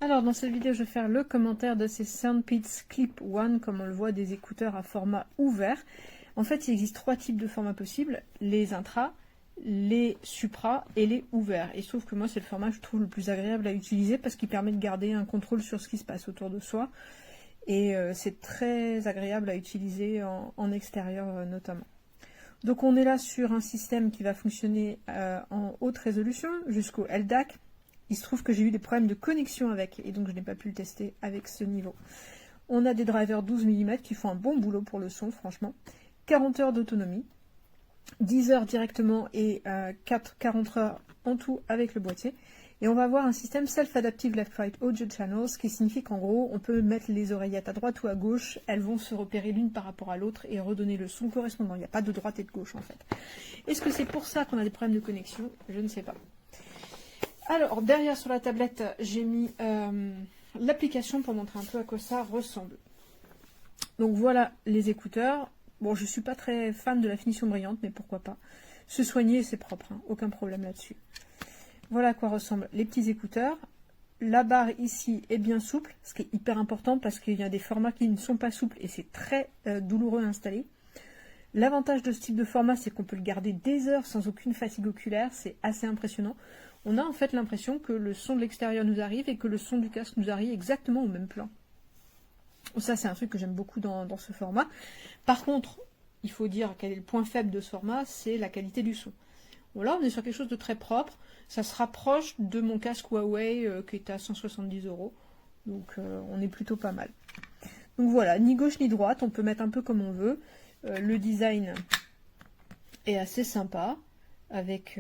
Alors dans cette vidéo, je vais faire le commentaire de ces SoundPeats Clip One, comme on le voit, des écouteurs à format ouvert. En fait, il existe trois types de formats possibles, les intras, les supra et les ouverts. Et sauf que moi, c'est le format que je trouve le plus agréable à utiliser parce qu'il permet de garder un contrôle sur ce qui se passe autour de soi. Et c'est très agréable à utiliser en extérieur notamment. Donc on est là sur un système qui va fonctionner en haute résolution jusqu'au LDAC. Il se trouve que j'ai eu des problèmes de connexion avec, et donc je n'ai pas pu le tester avec ce niveau. On a des drivers 12 mm qui font un bon boulot pour le son, franchement. 40 heures d'autonomie, 10 heures directement et 40 heures en tout avec le boîtier. Et on va avoir un système Self-Adaptive Left-Right Audio Channels, ce qui signifie qu'en gros, on peut mettre les oreillettes à droite ou à gauche, elles vont se repérer l'une par rapport à l'autre et redonner le son correspondant. Il n'y a pas de droite et de gauche en fait. Est-ce que c'est pour ça qu'on a des problèmes de connexion? Je ne sais pas. Alors, derrière sur la tablette, j'ai mis l'application pour montrer un peu à quoi ça ressemble. Donc voilà les écouteurs. Bon, je ne suis pas très fan de la finition brillante, mais pourquoi pas. Se soigner, c'est propre, hein, aucun problème là-dessus. Voilà à quoi ressemblent les petits écouteurs. La barre ici est bien souple, ce qui est hyper important parce qu'il y a des formats qui ne sont pas souples et c'est très douloureux à installer. L'avantage de ce type de format, c'est qu'on peut le garder des heures sans aucune fatigue oculaire, c'est assez impressionnant. On a en fait l'impression que le son de l'extérieur nous arrive et que le son du casque nous arrive exactement au même plan. Ça, c'est un truc que j'aime beaucoup dans ce format. Par contre, il faut dire quel est le point faible de ce format, c'est la qualité du son. Bon, là, on est sur quelque chose de très propre. Ça se rapproche de mon casque Huawei qui est à 170 €. Donc, on est plutôt pas mal. Donc voilà, ni gauche ni droite, on peut mettre un peu comme on veut. Le design est assez sympa, avec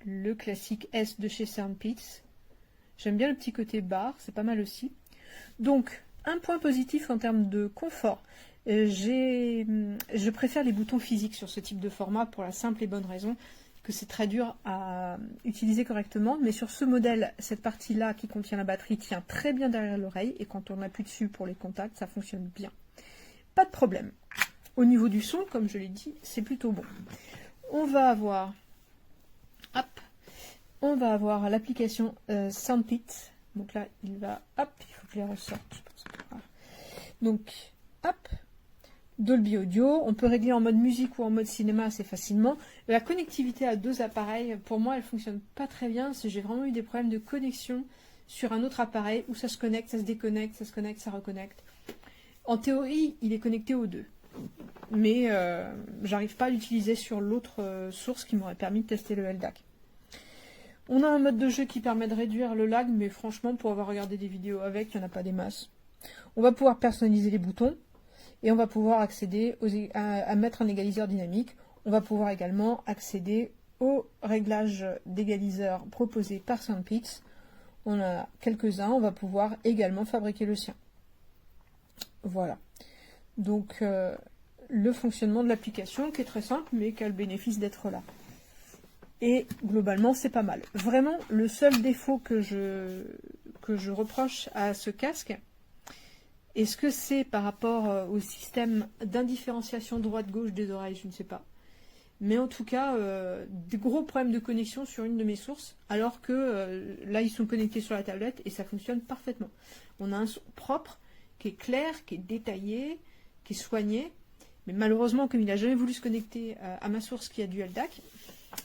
le classique S de chez SoundPeats. J'aime bien le petit côté barre, c'est pas mal aussi. Donc, un point positif en termes de confort. Je préfère les boutons physiques sur ce type de format pour la simple et bonne raison que c'est très dur à utiliser correctement. Mais sur ce modèle, cette partie-là qui contient la batterie tient très bien derrière l'oreille et quand on appuie dessus pour les contacts, ça fonctionne bien. Pas de problème. Au niveau du son, comme je l'ai dit, c'est plutôt bon. On va avoir l'application SoundPeats. Donc là, il va, il faut que je les ressorte. Donc, Dolby Audio. On peut régler en mode musique ou en mode cinéma assez facilement. La connectivité à deux appareils, pour moi, elle fonctionne pas très bien. J'ai vraiment eu des problèmes de connexion sur un autre appareil où ça se connecte, ça se déconnecte, ça se connecte, ça reconnecte. En théorie, il est connecté aux deux. Mais j'arrive pas à l'utiliser sur l'autre source qui m'aurait permis de tester le LDAC. On a un mode de jeu qui permet de réduire le lag, mais franchement, pour avoir regardé des vidéos avec, il n'y en a pas des masses. On va pouvoir personnaliser les boutons, et on va pouvoir accéder à mettre un égaliseur dynamique. On va pouvoir également accéder aux réglages d'égaliseur proposés par SoundPeats. On a quelques-uns, on va pouvoir également fabriquer le sien. Voilà. Donc, le fonctionnement de l'application qui est très simple, mais qui a le bénéfice d'être là. Et globalement, c'est pas mal. Vraiment, le seul défaut que je reproche à ce casque, est-ce que c'est par rapport au système d'indifférenciation droite-gauche des oreilles, je ne sais pas. Mais en tout cas, des gros problèmes de connexion sur une de mes sources, alors que là, ils sont connectés sur la tablette et ça fonctionne parfaitement. On a un son propre, qui est clair, qui est détaillé, qui est soigné. Mais malheureusement, comme il n'a jamais voulu se connecter à ma source qui a du LDAC,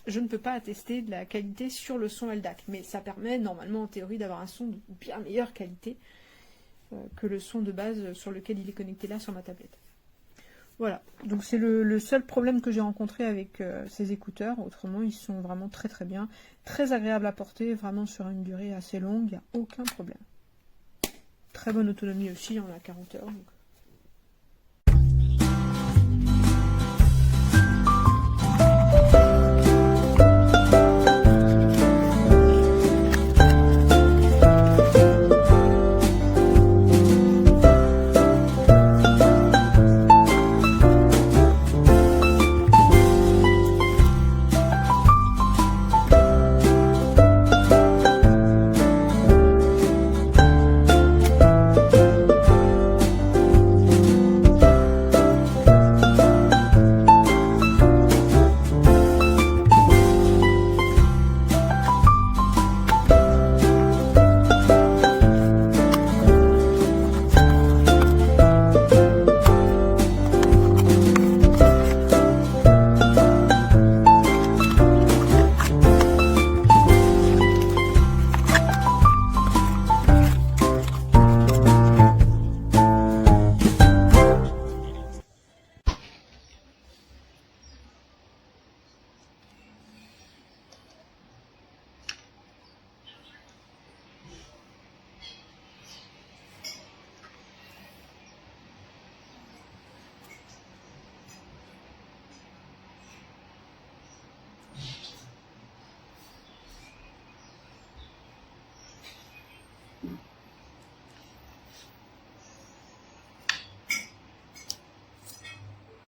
je ne peux pas attester de la qualité sur le son LDAC. Mais ça permet normalement en théorie d'avoir un son de bien meilleure qualité que le son de base sur lequel il est connecté là sur ma tablette. Voilà, donc c'est le seul problème que j'ai rencontré avec ces écouteurs. Autrement, ils sont vraiment très très bien, très agréables à porter, vraiment sur une durée assez longue, il n'y a aucun problème. Très bonne autonomie aussi, on a 40 heures. Donc